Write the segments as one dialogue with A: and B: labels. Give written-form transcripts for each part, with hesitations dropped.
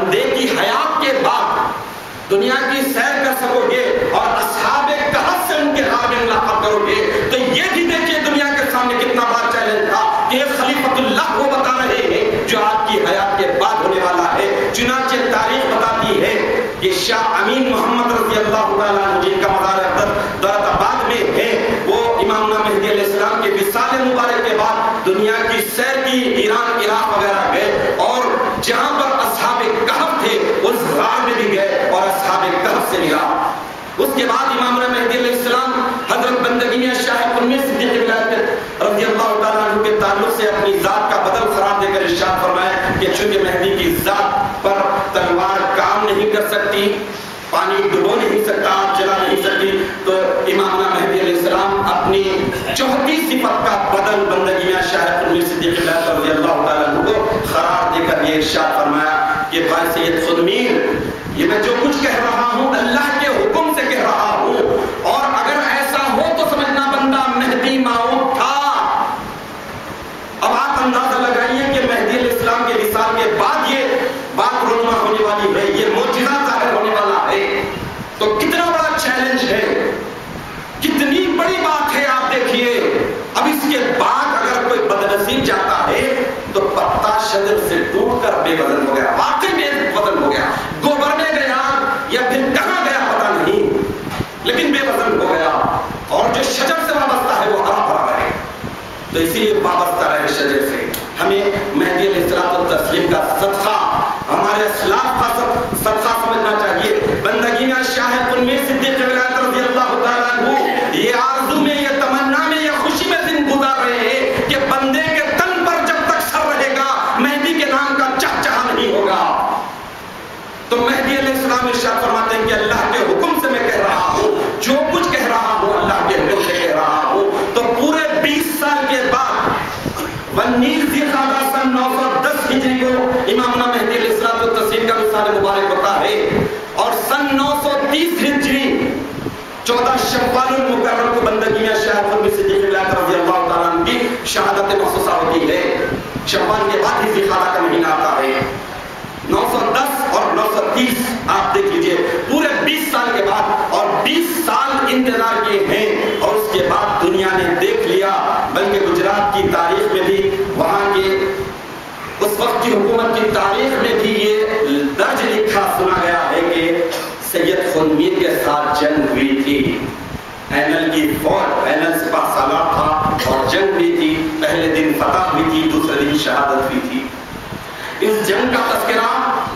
A: بندے کی حیات کے بعد دنیا کی سیر کر سکو گے اور اصحاب کہف سے ان کے غار میں ملاقات کرو گے، تو یہ بھی دیکھیے دنیا کے سامنے کتنا بڑا چیلنج تھا کہ خلیفۃ اللہ کو بتا رہے ہیں جو آپ کی حیات کے بعد ہونے والا ہے۔ چنانچہ تاریخ بتاتی ہے کہ شاہ امین محمد رضی اللہ تعالیٰ عنہ جن کا مزار دولت آباد میں ہے، وہ امام مہدی علیہ السلام کے وصال مبارک کے بعد دنیا کی سیر کی، ایران عراق وغیرہ گئے اور جہاں پر اصحاب کہف تھے اس غار میں بھی گئے اور اصحاب کہف سے ملا۔ اس کے بعد امام مہدی علیہ السلام حضرت بندگی میں شاہ قمی صدیق رضی اللہ تعالیٰ عنہ کے تعلق سے اپنی ذات کا بدل قرار دے کر ارشاد فرمایا کہ چونکہ مہدی کی ذات پر تلوار کام نہیں کر سکتی، پانی ڈبو نہیں سکتا، آگ جلا نہیں سکتی، تو امام مہدی علیہ السلام اپنی چوتھی صفت کا بدل بندگی میں شاہ قمی صدیق رضی اللہ تعالیٰ عنہ کو قرار دے کر یہ ارشاد فرمایا کہ بھائی سید خدمیر، یہ میں جو کچھ کہہ رہا ہوں اللہ کے حکم سے کہہ رہا ہوں، اور اگر ایسا ہو تو سمجھنا بندہ مہدی موعود تھا۔ اب آپ اندازہ لگائیے کہ مہدی علیہ السلام کے وصال کے بعد یہ بات رونما ہونے والی ہے، یہ معجزہ ظاہر ہونے والا ہے، تو کتنا بڑا چیلنج ہے، کتنی بڑی بات ہے۔ آپ دیکھیے اب اس کے بعد اگر کوئی بدنصیب جاتا ہے تو پتا شجر سے ٹوٹ کر بے وزن ہو گیا، واقعی بے وزن ہو گیا، گوبر میں گیا یا پھر کہاں گیا پتا نہیں، لیکن بے وزن ہو گیا، اور جو شجر سے وابستہ ہے وہ ہرا بھرا رہے، تو اسی لیے وابستہ رہے شجر سے۔ ہمیں مہدی علیہ الصلوۃ والتسلیم کا صدقہ، ہمارے اسلاف کا صدقہ سمجھنا چاہیے۔ بندگی میں شاہ قمی صدیق رضی اللہ تعالیٰ عنہ یہ آرزو میں، یہ تمنا میں، یہ خوشی میں دن گزار رہے ہیں کہ بندے کے تن پر جب تک سر رہے گا مہدی کے نام کا چہچہا نہیں ہوگا۔ تو مہدی علیہ السلام ارشاد فرماتے ہیں کہ اللہ کے حکم سے میں کہہ رہا ہوں، جو کچھ کہہ رہا ہوں اللہ کے حکم سے کہہ رہا ہوں۔ تو پورے 20 سال کے بعد 19 ذی القعدہ سن 910 ہجری کو امام مہدی علیہ الصلوۃ والتسلیم کا وصال مبارک ہوتا ہے، اور سن 930 ہجری 14 شوال المکرم کو بندگی میں شاہ قمی صدیق رضی اللہ تعالیٰ عنہ کی شہادت محسوسہ ہوتی ہے۔ شوال کے بعد ہی ذی القعدہ کا مہینہ آتا ہے۔ 910 اور 930 آپ دیکھ لیجئے پورے 20 سال کے بعد، اور 20 سال انتظار کیے ہیں، اور اس کے بعد دنیا نے دیکھ لیا، بلکہ گجرات کی تاریخ میں بھی، وہاں کے اس وقت کی حکومت کی تاریخ میں بھی یہ درج لکھا سنا گیا ہے کہ سید خدمیر کے ساتھ جنگ ہوئی تھی، اینل کی فوج، اینل سپاہ سالار تھا اور جنگ بھی تھی، پہلے دن فتح ہوئی تھی، دوسرے دن شہادت ہوئی تھی۔ اس جنگ کا تذکرہ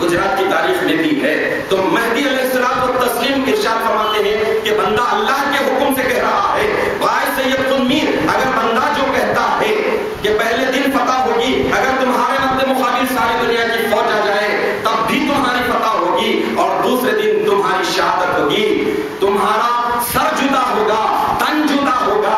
A: گجرات کی تاریخ میں بھی ہے۔ تو مہدی علیہ السلام کو تسلیم ارشاد فرماتے ہیں کہ بندہ اللہ کے حکم سے کہہ رہا ہے۔ بھائی سید قمی، اگر بندہ جو کہتا ہے کہ پہلے دن فتح ہوگی، اگر تمہارے مد مقابل ساری دنیا کی فوج آ جائے تب بھی تمہاری فتح ہوگی، اور دوسرے دن تمہاری شہادت ہوگی، تمہارا سر جدا ہوگا، تن جدا ہوگا،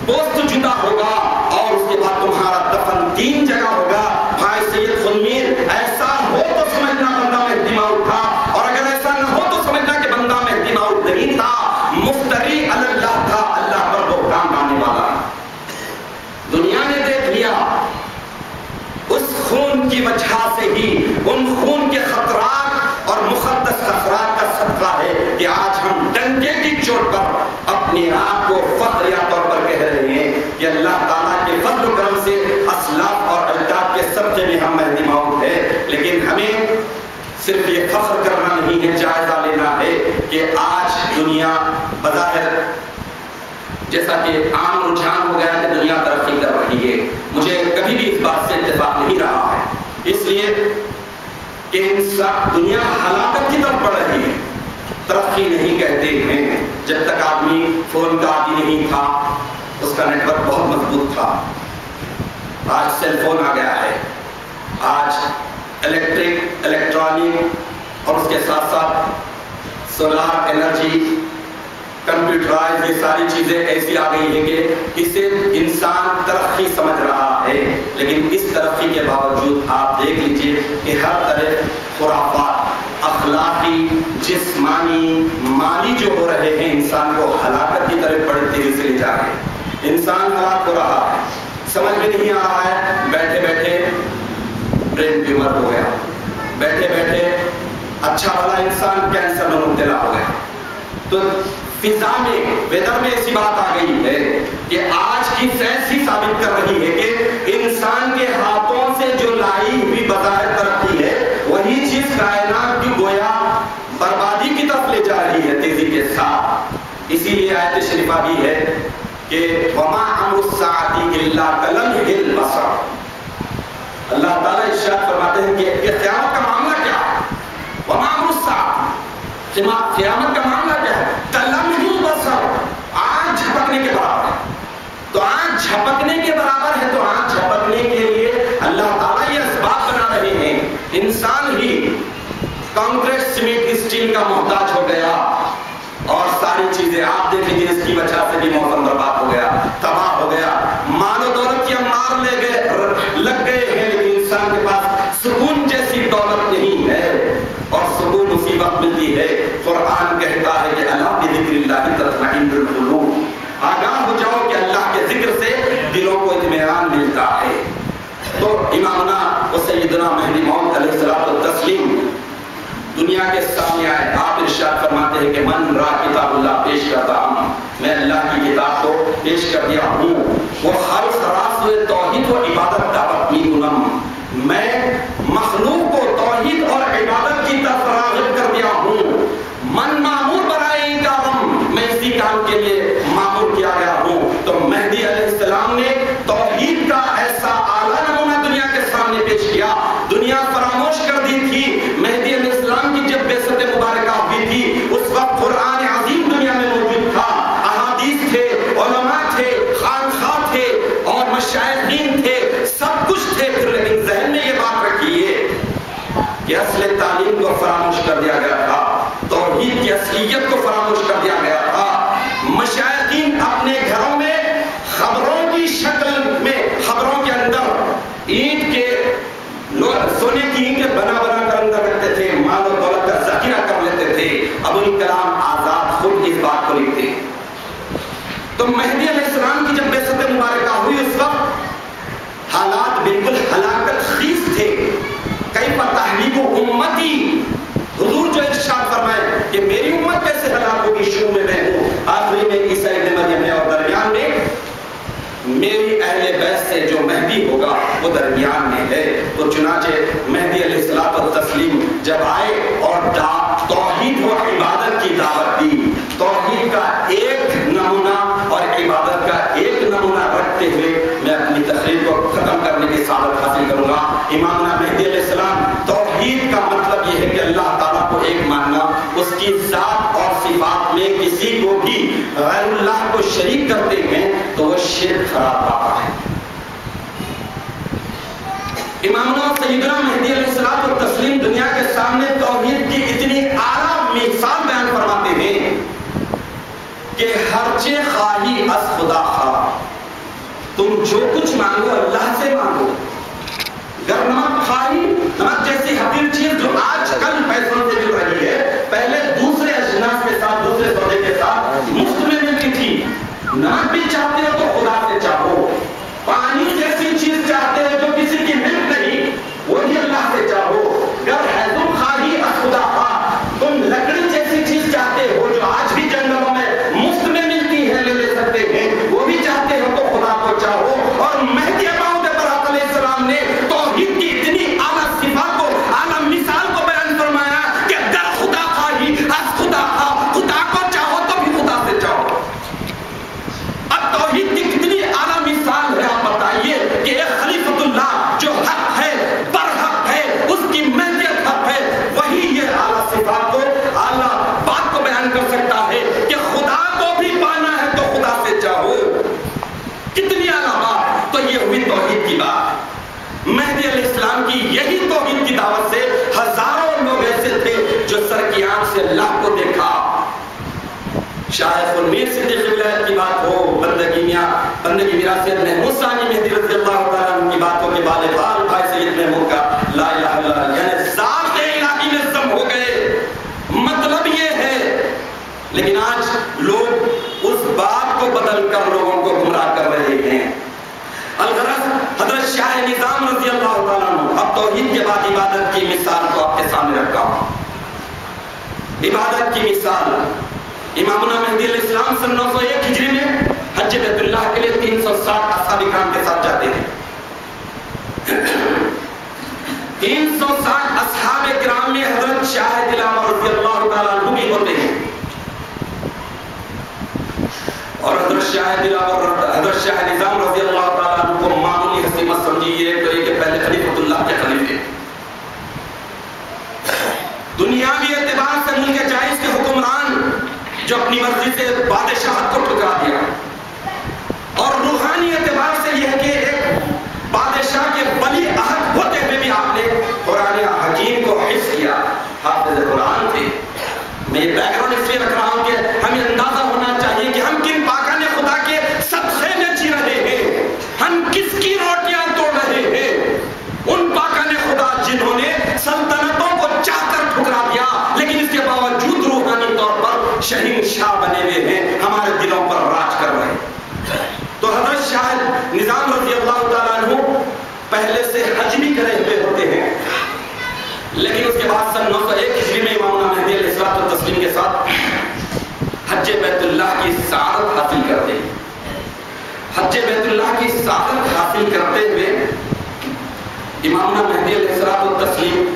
A: پوست جدا ہوگا، اور اس کے بعد تمہارا دفن 3 جگہ ہوگا۔ بھائی سید خدمیر، ایسا ہو تو سمجھنا بندہ مہدی موعود تھا، اور اگر ایسا نہ ہو تو سمجھنا کہ بندہ مہدی موعود نہیں تھا، مفتری علی اللہ تھا، اللہ پر بہتان ڈالنے والا۔ دنیا نے دیکھ لیا اس خون کی وجہ سے ہی، ان خون کے خطرات اور مقدس خطرات کا صدقہ ہے کہ آج ہم ڈنکے کی چوٹ پر اپنے آپ کو فخریہ طور پر کہہ رہے ہیں کہ اللہ تعالیٰ کے فضل و کرم سے اسلاف اور اجداد کے صدقے میں ہم مہدی موعود ہیں۔ لیکن ہمیں صرف یہ فخر کرنا نہیں ہے، جائزہ لینا ہے کہ آج دنیا بظاہر جیسا کہ عام رجحان ہو گیا کہ دنیا ترقی کر رہی ہے، مجھے کبھی بھی اس بات سے اتفاق نہیں رہا ہے، اس لیے کہ دنیا ہلاکت کی طرف بڑھ رہی ہے، ترقی نہیں کہتے ہیں۔ جب تک آدمی فون کا عادی نہیں تھا، اس کا نیٹ ورک بہت مضبوط تھا، آج سیل فون آ گیا ہے، آج الیکٹرانک اور اس کے ساتھ ساتھ سولار انرجی، کمپیوٹرائز، یہ ساری چیزیں ایسی آ گئی ہیں کہ اسے انسان ترقی سمجھ رہا ہے، لیکن اس ترقی کے باوجود آپ دیکھ لیجئے کہ ہر طرح خرافات، اخلاقی، جسمانی، مالی جو ہو رہے ہیں، انسان کو ہلاکت کی طرف بڑی تیزی سے لے جا رہے ہیں۔ انسان ہلاک ہو رہا ہے، سمجھ میں نہیں آ رہا ہے، بیٹھے بیٹھے برین ٹیومر ہو گیا، بیٹھے بیٹھے اچھا بھلا انسان کینسر میں مبتلا ہو گیا. تو فضا میں ویدر میں ایسی بات آ گئی ہے کہ آج کی سائنس ہی ثابت کر رہی ہے کہ انسان کے ہاتھوں سے جو لائی ہوئی بظاہر ترقی ہے وہی چیز کائنات کی گویا بربادی کی طرف لے جا رہی ہے تیزی کے ساتھ. اسی لیے آیت شریفہ بھی ہے کہ وَمَا أَمْرُ السَّاعَةِ إِلَّا كَلَمْحِ الْبَصَرِ. اللہ تعالیٰ ارشاد فرماتے ہیں کہ قیامت کا معاملہ کیا ہے. وَمَا أَمْرُ السَّاعَةِ قیامت کا معاملہ کیا ہے. كَلَمْحِ الْبَصَرِ آنکھ جھپکنے کے برابر ہے. تو آنکھ جھپکنے کے برابر ہے. تو آنکھ جھپکنے کے لیے اللہ تعالیٰ یہ اسباب بنا رہے ہیں. انسان ہی کانکریٹ سیمنٹ اسٹیل کا محتاج ہو گیا اور ساری چیزیں آپ دیکھ لیجیے اس کی وجہ سے بھی موسم برباد ہو گیا, تباہ ہو گیا. مال و دولت کی امار لگ گئے ہیں لیکن انسان کے پاس سکون جیسی دولت نہیں ہے اور سکون اسی وقت ملتی ہے. قرآن کہتا ہے کہ اللہ بذکر اللہ تطمئن القلوب. آگاہ ہو جاؤ کہ اللہ کے ذکر سے دلوں کو اطمینان ملتا ہے. تو امامنا و سیدنا مہدی موعود علیہ الصلوۃ والتسلیم دنیا کے سامنے آئے. آپ ارشاد فرماتے ہیں کہ من را کتاب اللہ پیش کرتا ہوں, میں اللہ کی کتاب کو پیش کر دیا ہوں. وہ ہر سراس توحید و عبادت دعوت میکنم, میں مخلوق کو توحید اور عبادت کی طرف راغب کر دیا ہوں. من معمور برائے کام, میں اسی کام کے لیے معمور کیا گیا ہوں. تو مہدی علیہ السلام نے توحید کا ایسا اعلیٰ نمونہ دنیا کے سامنے پیش کیا. دنیا فراموش کر دی تھی. مہدی علیہ السلام کی جب بعثت مبارکہ ہوئی تھی اس وقت قرآن عظیم دنیا میں موجود تھا, احادیث تھے, علماء تھے, خانخواہ تھے اور مشائخین تھے, سب کچھ تھے. لیکن ذہن میں یہ بات رکھیے کہ اصل تعلیم کو فراموش کر دیا گیا تھا, توحید کی اصلیت کو فراموش کر دیا گیا تھا. مشائخین اپنے گھروں میں خبروں کی شکل میں, خبروں کے اندر اینٹ کے سونے کی اینٹیں بنا بنا کر اندر رکھتے تھے, مال و دولت کا ذخیرہ کر لیتے تھے. ابوالکلام آزاد خود اس بات کو لکھتے. تو مہدی علیہ السلام کی جب بعثت مبارکہ ہوئی اس وقت حالات بالکل ہلاکت خیز تھے. کیف تہلک امتی, حضور جو ارشاد فرمائے کہ میری امت کیسے ہلاک ہوگی, شروع میں میں ہوں, آخری میں عیسیٰ ابن مریم ہے اور درمیان میں میری اہل بیت سے جو مہدی ہوگا وہ درمیان میں ہے. تو چنانچہ مہدی علیہ الصلوۃ والتسلیم جب آئے اور توحید و عبادت کی دعوت دی, توحید کا ایک نمونہ اور عبادت کا ایک نمونہ رکھتے ہوئے میں اپنی تقریر کو ختم کرنے کی سعادت حاصل کروں گا. امامنا مہدی علیہ السلام, توحید کا مطلب یہ ہے کہ اللہ تعالیٰ کو ایک ماننا, اس کی ذات اور صفات میں کسی کو بھی غیر اللہ کو شریک کرتے ہیں تو وہ شرک خراب پاتا ہے. امامنا سیدنا مہدی علیہ الصلوۃ والتسلیم دنیا کے سامنے توحید کی اتنی اعلیٰ مثال بیان فرماتے ہیں کہ ہرچے خواہی از خدا خواہ, تم جو کچھ مانگو اللہ سے مانگو. گر نمک خواہی, نمک جیسی حقیر چیز جو آج کل پیسوں سے مل رہی ہے, پہلے دوسرے اجناس کے ساتھ, دوسرے سودے کے ساتھ مفت میں ملتی تھی. نمک بھی چاہتے ہو تو خدا سے چاہو. پانی جیسی چیز چاہتے ہو جو کسی کی ملک نہیں, وہی اللہ سے چاہو. گر حیدم خواہی از خدا خواہ, تم لکڑی جیسی چیز چاہتے ہو جو آج بھی جنگلوں میں مفت میں ملتی ہے, لے سکتے ہیں, وہ بھی چاہتے ہو تو خدا کو چاہو. اور مہدی موعود برحق علیہ السلام نے توحید کی اتنی اعلیٰ صفات کو, اعلیٰ مثال کو بیان فرمایا کہ گر خدا خواہی از خدا خواہ, خدا کو چاہو تو بھی خدا سے چاہو. اب توحید کی کتنی اعلیٰ مثال ہے, آپ بتائیے کہ ایک خلیفۃ اللہ جو حق ہے, برحق ہے, اس کی ملکیت حق ہے, وہی یہ اعلیٰ صفات کو, اعلیٰ بات کو بیان کر سکتا ہے کہ خدا کو بھی پانا ہے تو خدا سے چاہو. کتنی اعلیٰ بات. تو یہ ہوئی توحید کی بات. مہدی علیہ السلام کی یہی توحید کی دعوت سے ہزاروں لوگ ایسے تھے جو سر کی آنکھ سے اللہ کو دیکھا. شاہ میر صدیق ولایت کی بات ہو, بندگی میراث محمود ثانی مہدی رضی اللہ تعالیٰ عنہ کی بات ہو کہ بالغال بھائی سید محمود کا لا الہ الا اللہ, یعنی ذات الہی میں سب ہو گئے. مطلب یہ ہے, لیکن آج لوگ اس بات کو بدل کر لوگوں کو گمراہ کر رہے ہیں. الغرض حضرت شاہ نظام رضی اللہ تعالیٰ عنہ اب توحید کے بعد عبادت کی مثال کو عبادت کی مثال امامنا مہدی علیہ السلام سن 901 ہجری میں حج بیت اللہ کے لیے 360 اصحاب کرام کے ساتھ جاتے ہیں. 360 اصحاب کرام میں حضرت شاہ دلاور رضی اللہ تعالیٰ عنہ بھی ہوتے ہیں. اور حضرت شاہ دلاور حضرت شاہ نظام رضی اللہ تعالیٰ عنہ کو معمولی ہستی مت سمجھیے کہ پہلے خلیفۃ اللہ کے خلیفے. دنیاوی اعتبار سے ملک جائز کے حکمران جو اپنی مرضی سے بادشاہت کو ٹھکرا دیا، اور روحانی اعتبار سے یہ ہے کہ ایک بادشاہ کے ولی عہد ہوتے ہوئے بھی آپ نے قرآن حکیم کو حفظ کیا، حافظ قرآن تھے. میں یہ بیک گراؤنڈ اس لیے رکھ رہا ہوں کہ ہمیں اندازہ ہونا چاہیے کہ ہم کن پاکان خدا کے صدقے میں جی رہے ہیں، ہم کس کی روٹیاں توڑ رہے ہیں. ان پاکان خدا جنہوں نے سلطنتوں کو چاہ کر ٹھکرا دیا لیکن اس کے باوجود روحانی طور پر شہنشاہ بنے ہوئے ہیں، ہمارے دلوں پر راج کر رہے ہیں. تو حضرت شاہ نظام رضی اللہ تعالیٰ عنہ پہلے سے حج بھی کرے ہوئے ہوتے ہیں، لیکن اس کے بعد سن 901 ہجری میں امامنا مہدی علیہ الصلوۃ والتسلیم کے ساتھ حج بیت اللہ کی سعادت حاصل کرتے ہیں. حج بیت اللہ کی سعادت حاصل کرتے ہوئے امامنا مہدی علیہ الصلوۃ والتسلیم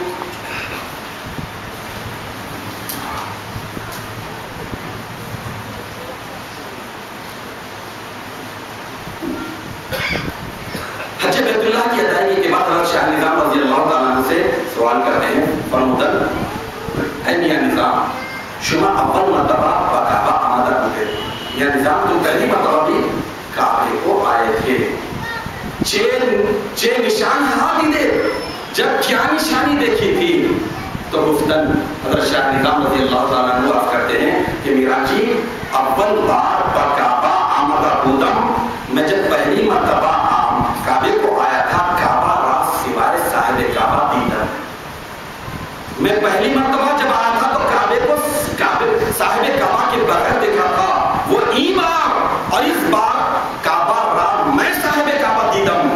A: حج بیت اللہ کی ادائیگی کے بعد حضرت شاہ نظام رضی اللہ تعالیٰ عنہ سے سوال کرتے ہیں، فرمودن اے میاں نظام شما اول مرتبہ کعبہ آمدہ ہوئے، یا نظام تم پہلی مرتبہ بھی کعبے کو آئے تھے، چھ نشان ہاتھ ہی دے، جب کیا نشانی دیکھی تھی؟ تو گفتن حضرت شاہ نظام رضی اللہ تعالیٰ عنہ عرض کرتے ہیں کہ میرا جی اول بار کعبہ آمدہ بودم، میں جب پہلی مرتبہ کعبے کو آیا تھا کعبہ راز سوائے صاحب کعبہ دیدن. میں پہلی مرتبہ جب آیا تھا تو کعبے کو صاحب کعبہ کے بغیر دیکھا تھا، وہ ای بار اور اس بار کعبہ راز میں صاحب کعبہ دیدم.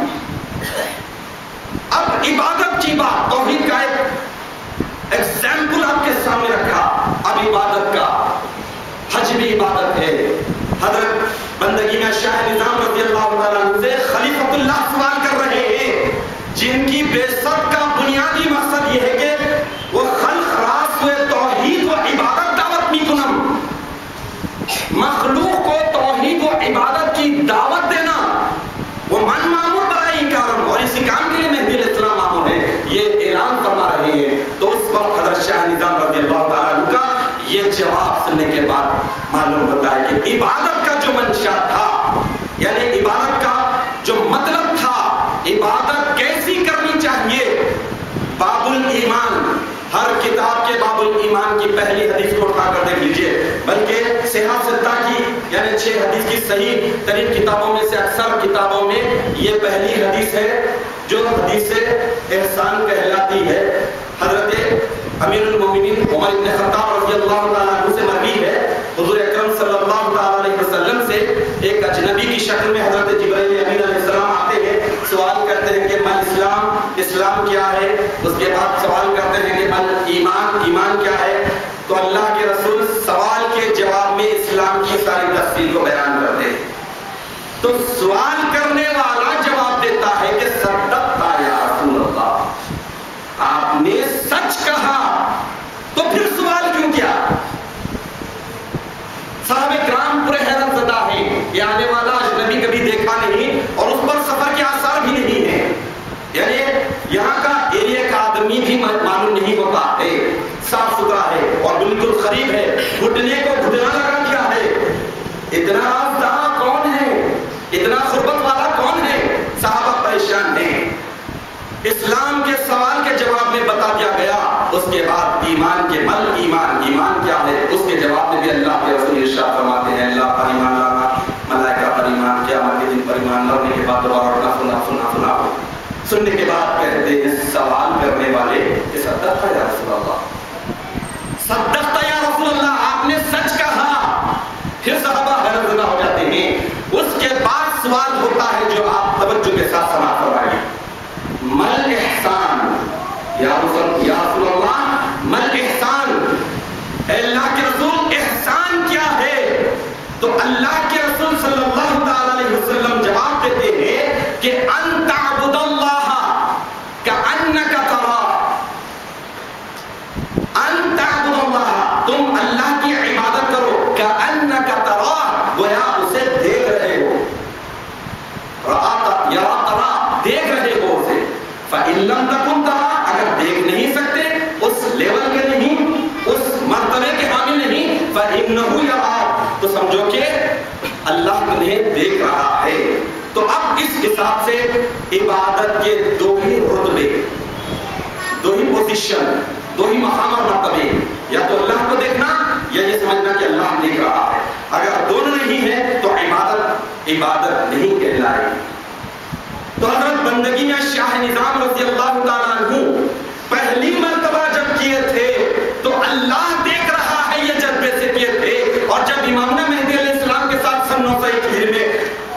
A: اب عبادت کی بات، توحید کا ایک ایگزامپل آپ کے سامنے رکھا. اب عبادت کا، حج بھی عبادت ہے. حضرت بندگی میں شاہ نظام رضی اللہ تعالیٰ عنہ سے خلیفۃ اللہ سوال کر رہے ہیں، جن کی بعثت کا بنیادی مقصد یہ ہے کہ وہ خلق راز ہوئے توحید و عبادت دعوت می کنم، مخلوق کو توحید و عبادت کی دعوت دینا، وہ من معمول برائے کارم، اور اسی کام کے لیے مہدی علیہ السلام معمول ہے، یہ اعلان فرما رہے ہیں. تو اس وقت حضرت شاہ نظام رضی اللہ تعالیٰ عنہ کا یہ جواب سننے کے بعد معلوم ہوتا ہے کہ عبادت کا جو منشا تھا، یعنی عبادت کا جو مطلب تھا، عبادت کیسی کرنی چاہیے. باب الایمان، ہر کتاب کے باب الایمان کی پہلی حدیث کو اٹھا کر دیکھ لیجئے، بلکہ صحیح ستہ کی یعنی 6 حدیث کی صحیح ترین کتابوں میں سے اکثر کتابوں میں یہ پہلی حدیث ہے جو حدیث احسان کہلاتی ہے. حضرت امیر المومنین عمر بن خطاب رضی اللہ تعالیٰ عنہ سے مروی ہے، حضور اکرم صلی اللہ تعالیٰ علیہ وسلم سے ایک اجنبی کی شکل میں حضرت جبرائیل امین علیہ السلام آتے ہیں، سوال کرتے ہیں کہ مل اسلام کیا ہے، اس کے بعد سوال کرتے ہیں کہ مل ایمان کیا ہے. تو اللہ کے رسول سوال کے جواب میں اسلام کی ساری تفصیل کو بیان کرتے ہیں. تو سوال کرنے والا جواب دیتا ہے کہ صدقتا یا رسول اللہ، آپ نے سچ کہا. تو پھر سوال کیوں کیا؟ صحابہ کرام پورے حیرت زدہ ہیں، یہ آنے والا اجنبی کبھی دیکھا نہیں اور اس پر سفر کے آثار بھی نہیں ہیں، یعنی یہاں کا ایریا کا آدمی بھی معلوم نہیں ہوتا ہے، صاف ستھرا ہے اور بالکل قریب ہے، گھٹنے کو گھٹنا لگا کیا ہے، اتنا رازدار کون ہے، اتنا قربت والا کون ہے. صحابہ پریشان ہیں. اسلام کے سوال کے جواب میں بتا دیا گیا. اس کے بعد ایمان کے مل ایمان کیا ہے، اس کے جواب میں بھی اللہ کے رسول ارشاد فرماتے ہیں اللہ پر ایمان لانا، ملائکہ پر ایمان، قیامت کے دن پر ایمان لانے کے بعد دوبارہ سنا سننے کے بعد کہتے ہیں سوال کرنے والے کہ صدقتا یا رسول اللہ، صدقتا یا رسول اللہ، آپ نے سچ کہا. پھر صحابہ حیرت زدہ ہو جاتے ہیں. اس کے بعد سوال ہوتا ہے جو آپ توجہ کے ساتھ سماعت فرمائیں، مل احسان یا رسول اللہ، مل احسان، اے اللہ کے رسول احسان کیا ہے؟ تو اللہ کے رسول صلی اللہ تعالی علیہ وسلم جواب دیتے ہیں کہ ان تعبد اللہ کأنک تراہ، ان تعبد اللہ، تم اللہ کی عبادت کرو کأنک تراہ، گویا اسے دیکھ رہے ہو، یا تراہ، دیکھ رہے ہو اسے، فإن لم تکن تراہ، اگر دیکھ نہیں سکتے، اس لیول کے نہیں، اس مرتبے کے حامل نہیں، فإنہ یراک، تو سمجھو کہ اللہ تمہیں دیکھ رہا ہے۔ تو اب اس حساب سے عبادت کے دو ہی رتبے، دو ہی پوزیشن، دو ہی مقام اور مرتبے، یا تو اللہ کو دیکھنا یا یہ سمجھنا کہ اللہ دیکھ رہا ہے۔ اگر دونوں نہیں ہے تو عبادت نہیں کہلائے۔ تو حضرت بندگی میں شاہ نظام رضی اللہ تعالیٰ عنہ پہلی مرتبہ جب کیے تھے تو اللہ دیکھ رہا ہے یہ جذبے سے کیے تھے، اور جب امامنا مہدی علیہ السلام کے ساتھ سن 901 میں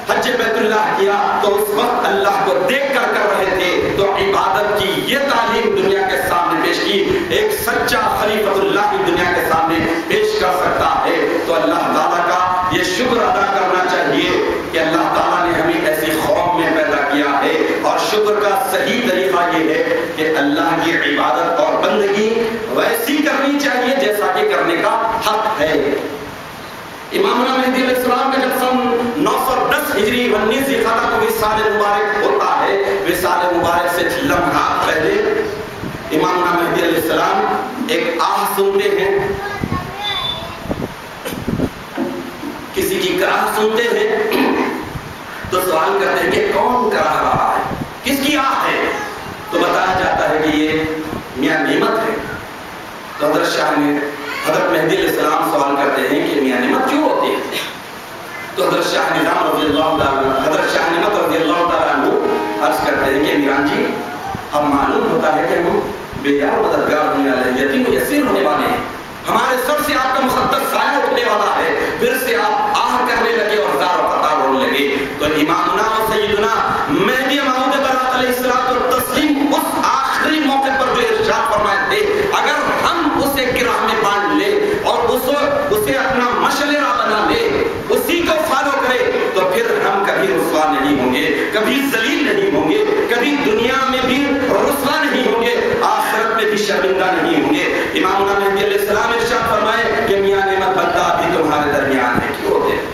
A: حج بیت اللہ کیا تو اس وقت اللہ کو دیکھ کر رہے تھے۔ تو عبادت کی یہ تعلیم دنیا کے سامنے پیش کی، ایک سچا خلیفۃ اللہ کی دنیا کے سامنے پیش کر سکتا ہے۔ تو اللہ تعالیٰ کا یہ شکر ادا کرنا چاہیے کہ اللہ تعالیٰ نے ہمیں ایسی قوم میں پیدا کیا ہے، اور شکر کا صحیح طریقہ یہ ہے کہ اللہ کی عبادت اور بندگی ویسی کرنی چاہیے جیسا کہ کرنے کا حق ہے۔ امامنا مہدی علیہ السلام کا جب سن 910 ہجری 19 ذوالقعدہ کو وصال مبارک ہوتا ہے، وصال مبارک سے لمحات پہلے امامنا مہدی علیہ السلام ایک آہ سنتے ہیں، کسی کی کراہ سنتے ہیں، تو سوال کرتے ہیں کہ کون کراہ رہا ہے، کس کی آہ ہے؟ تو بتایا جاتا ہے کہ یہ میاں نعمت ہے۔ تو حضرت مہدی علیہ السلام سوال کرتے ہیں کہ میاں نعمت کیوں ہوتی ہے؟ تو حضرت شاہ نظام رضی اللہ تعالیٰ، حضرت شاہ نعمت رضی اللہ تعالیٰ عنہ عرض کرتے ہیں کہ میران جی، اب معلوم ہوتا ہے کہ ہم بے یار مددگار ہونے والے ہیں، یتیم و یسیر ہونے والے ہیں، ہمارے سر سے آپ کا مقدس سایہ اٹھنے والا ہے، پھر سے آپ آہ کرنے لگے اور زار و قطار ہونے لگے۔ تو امامنا و سیدنا مہدی موعود برات علیہ الصلوۃ والتسلیم اس آخری موقع پر جو ارشاد فرمائے تھے، اگر ہم اسے گرہ میں باندھ لے اور اسے اپنا مشعل راہ بنا لے، اسی کو فالو کرے، تو پھر ہم کبھی رسوا نہیں ہوں گے، کبھی ذلیل نہیں ہوں گے، کبھی دنیا میں بھی رسوا نہیں ہوں گے، آخرت میں بھی شرمندہ نہیں ہوں گے۔ امامنا مہدی علیہ السلام ارشاد فرمائے کہ میاں نعمت بندہ ابھی تمہارے درمیان ہے، کیوں ہوتے ہیں؟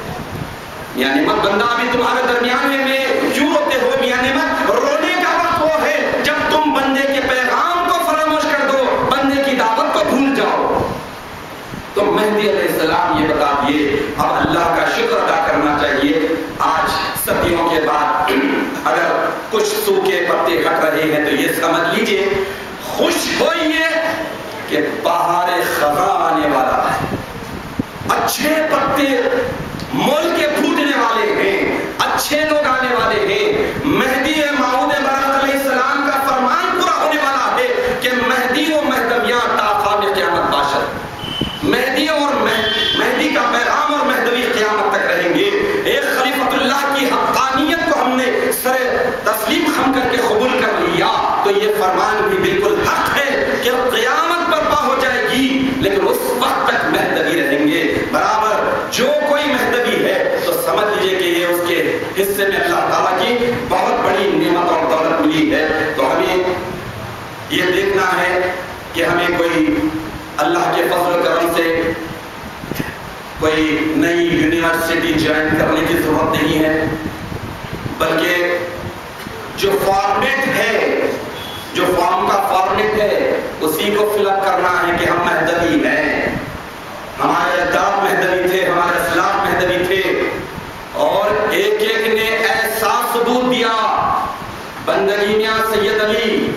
A: میاں نعمت بندہ ابھی تمہارے درمیان ہے، میں کیوں ہوتے ہو؟ میاں نعمت رونے کا وقت وہ ہے جب تم بندے کے پیغام کو فراموش کر دو، بندے کی دعوت کو بھول جاؤ۔ تو مہدی علیہ السلام یہ بتا دیے، اب اللہ کا شکر ادا کرنا چاہیے۔ آج صدیوں کے بعد اگر کچھ سوکھے پتے ہٹ رہے ہیں تو یہ سمجھ لیجئے، خوش ہوئیے کہ بہار خزاں آنے والا ہے، اچھے پتے مول کے پھوٹنے والے ہیں، اچھے لوگ آنے والے ہیں۔ مہدی موعود برات علیہ السلام کا فرمان پورا ہونے والا ہے کہ مہدی و مہدویاں تا قیام قیامت باشد، مہدی اور مہدی کا پیغام اور مہدوی قیامت تک رہیں گے۔ ایک خلیفۃ اللہ کی حقانیت کو ہم نے سر تسلیم خم کر کے قبول کر لیا، تو یہ فرمان بھی بالکل حق ہے کہ قیامت برپا ہو جائے گی، لیکن اس وقت تک مہدوی رہیں گے برابر۔ جو کوئی مہدوی ہے تو سمجھ لیجئے کہ یہ اس کے حصے میں اللہ تعالیٰ کی بہت بڑی نعمت اور دولت ملی ہے۔ تو ہمیں یہ دیکھنا ہے کہ ہمیں کوئی اللہ کے فضل و کرم سے کوئی نئی یونیورسٹی جوائن کرنے کی ضرورت نہیں ہے، بلکہ جو فارمیٹ ہے، جو فارم کا فارمیٹ ہے، اسی کو فل اپ کرنا ہے کہ ہم مہدوی ہیں، ہمارے اجداد مہدوی تھے، ہمارے اسلاف مہدوی تھے، اور ایک ایک نے ایسا ثبوت دیا۔ بندگی میاں سید علی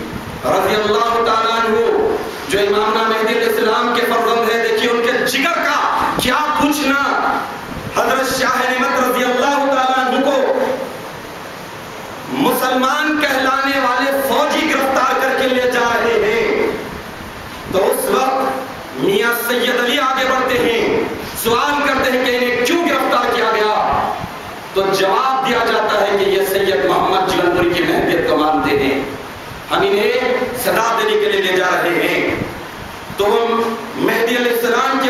A: رضی اللہ تعالیٰ عنہ جو امامنا مہدی علیہ السلام کے فرزند ہیں، دیکھیے ان کے جگر کا کیا پوچھنا۔ حضرت شاہ نعمت رضی اللہ تعالیٰ عنہ کو مسلمان کہلانے والے فوجی گرفتار کر کے لے جا رہے ہیں، تو اس وقت میاں سید علی آگے بڑھتے ہیں، سوال کرتے ہیں کہ انہیں کیوں گرفتار کیا گیا؟ تو جواب دیا جاتا ہے کہ یہ سید محمد جلندھری کی مہدیت کو مانتے ہیں، ہم انہیں صدا دینے کے لیے لے جا رہے ہیں۔ تو مہدی علیہ السلام کے